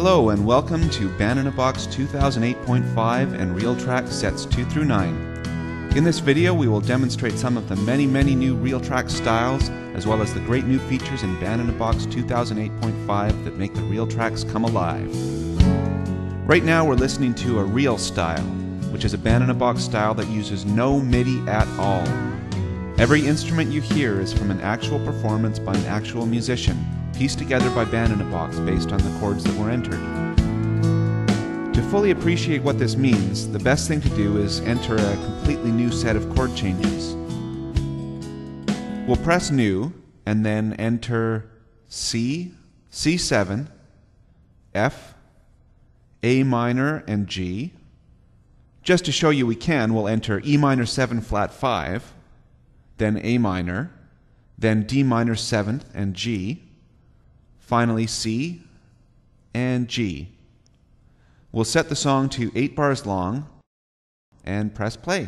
Hello and welcome to Band in a Box 2008.5 and RealTracks sets 2 through 9. In this video we will demonstrate some of the many new RealTracks styles as well as the great new features in Band in a Box 2008.5 that make the RealTracks come alive. Right now we're listening to a Real style, which is a Band in a Box style that uses no MIDI at all. Every instrument you hear is from an actual performance by an actual musician, pieced together by Band in a Box based on the chords that were entered. To fully appreciate what this means, the best thing to do is enter a completely new set of chord changes. We'll press New and then enter C, C7, F, A minor, and G. Just to show you we can, we'll enter E minor 7 flat 5, then A minor, then D minor 7th and G, finally C and G. We'll set the song to 8 bars long and press play.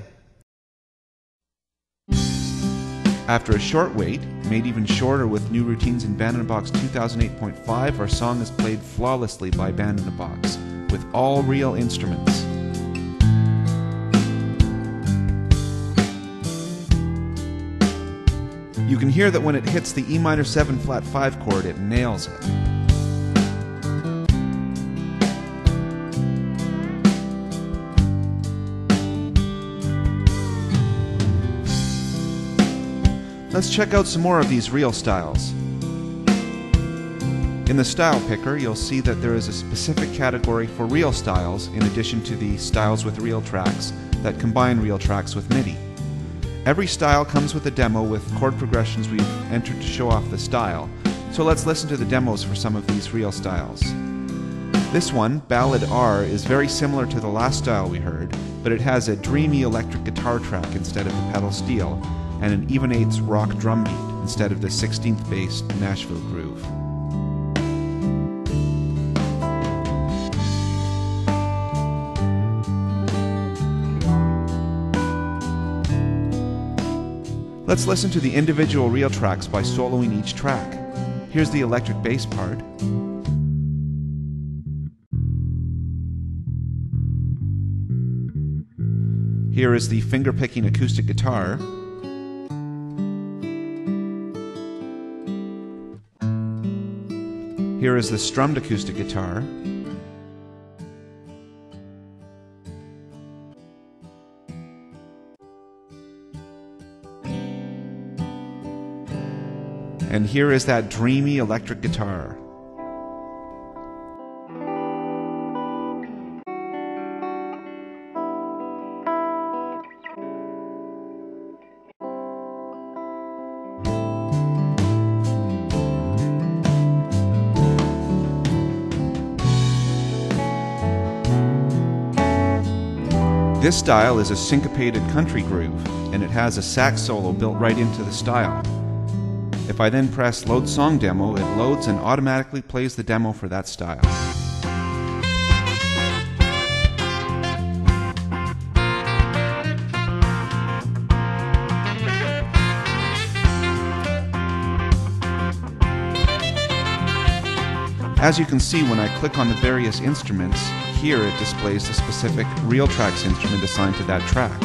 After a short wait, made even shorter with new routines in Band in a Box 2008.5, our song is played flawlessly by Band in a Box with all real instruments. You can hear that when it hits the E minor 7 flat 5 chord, it nails it. Let's check out some more of these real styles. In the style picker, you'll see that there is a specific category for real styles in addition to the styles with RealTracks that combine RealTracks with MIDI. Every style comes with a demo with chord progressions we've entered to show off the style, so let's listen to the demos for some of these real styles. This one, Ballad R, is very similar to the last style we heard, but it has a dreamy electric guitar track instead of the pedal steel, and an even-eighths rock drum beat instead of the 16th bass Nashville groove. Let's listen to the individual RealTracks by soloing each track. Here's the electric bass part. Here is the finger-picking acoustic guitar. Here is the strummed acoustic guitar. And here is that dreamy electric guitar. This style is a syncopated country groove, and it has a sax solo built right into the style. If I then press Load Song Demo, it loads and automatically plays the demo for that style. As you can see, when I click on the various instruments, here it displays the specific RealTracks instrument assigned to that track.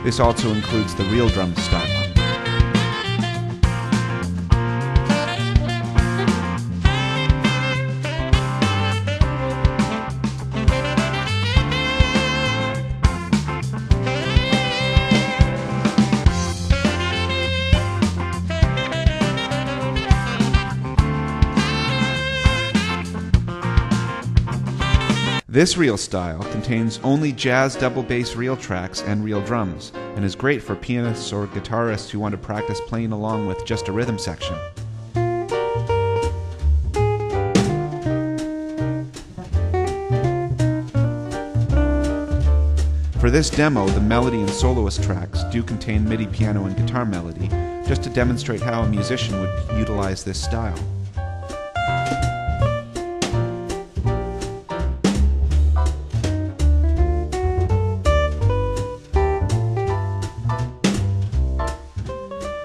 This also includes the real drum style. This real style contains only jazz double bass RealTracks and real drums, and is great for pianists or guitarists who want to practice playing along with just a rhythm section. For this demo, the melody and soloist tracks do contain MIDI piano and guitar melody, just to demonstrate how a musician would utilize this style.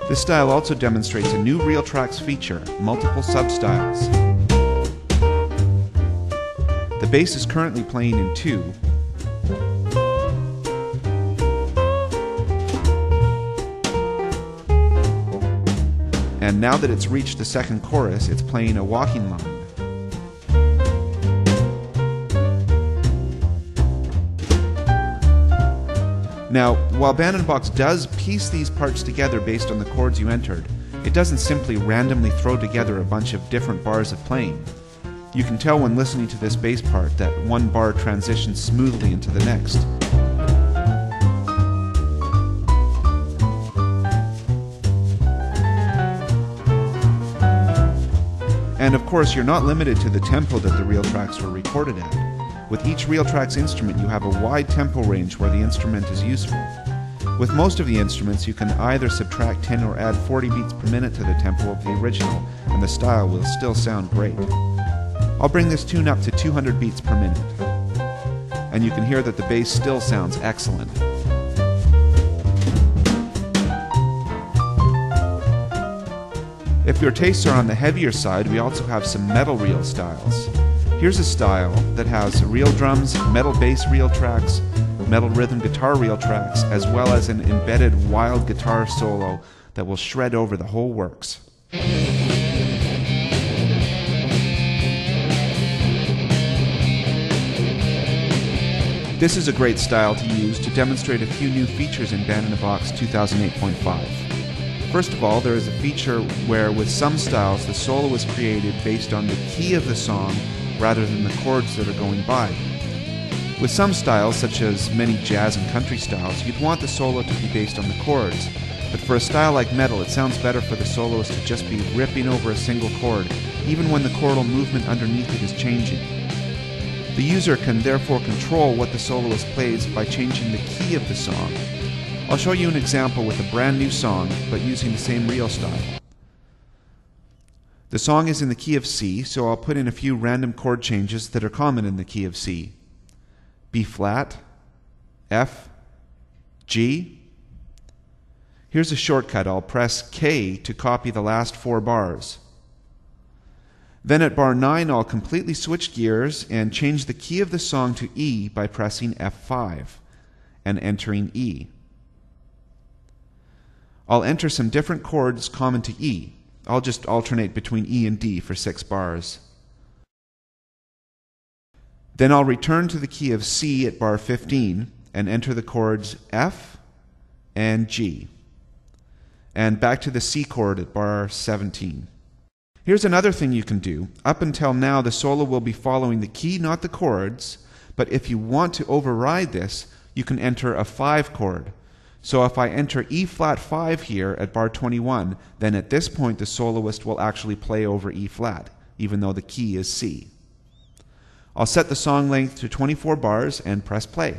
This style also demonstrates a new RealTracks feature, multiple substyles. bass is currently playing in 2, and now that it's reached the second chorus, it's playing a walking line. Now, while Band & Box does piece these parts together based on the chords you entered, it doesn't simply randomly throw together a bunch of different bars of playing. You can tell when listening to this bass part that one bar transitions smoothly into the next. And of course, you're not limited to the tempo that the RealTracks were recorded at. With each RealTracks instrument, you have a wide tempo range where the instrument is useful. With most of the instruments, you can either subtract 10 or add 40 beats per minute to the tempo of the original, and the style will still sound great. I'll bring this tune up to 200 beats per minute, and you can hear that the bass still sounds excellent. If your tastes are on the heavier side, we also have some metal reel styles. Here's a style that has real drums, metal bass RealTracks, metal rhythm guitar RealTracks, as well as an embedded wild guitar solo that will shred over the whole works. This is a great style to use to demonstrate a few new features in Band & Box 2008.5. First of all, there is a feature where with some styles the solo is created based on the key of the song rather than the chords that are going by. With some styles, such as many jazz and country styles, you'd want the solo to be based on the chords, but for a style like metal, it sounds better for the soloist to just be ripping over a single chord, even when the chordal movement underneath it is changing. The user can therefore control what the soloist plays by changing the key of the song. I'll show you an example with a brand new song, but using the same reel style. The song is in the key of C, so I'll put in a few random chord changes that are common in the key of C. B flat, F, G. Here's a shortcut. I'll press K to copy the last 4 bars. Then at bar 9, I'll completely switch gears and change the key of the song to E by pressing F5 and entering E. I'll enter some different chords common to E. I'll just alternate between E and D for 6 bars. Then I'll return to the key of C at bar 15 and enter the chords F and G. And back to the C chord at bar 17. Here's another thing you can do. Up until now, the solo will be following the key, not the chords, but if you want to override this, you can enter a 5 chord. So if I enter E flat 5 here at bar 21, then at this point the soloist will actually play over E flat, even though the key is C. I'll set the song length to 24 bars and press play.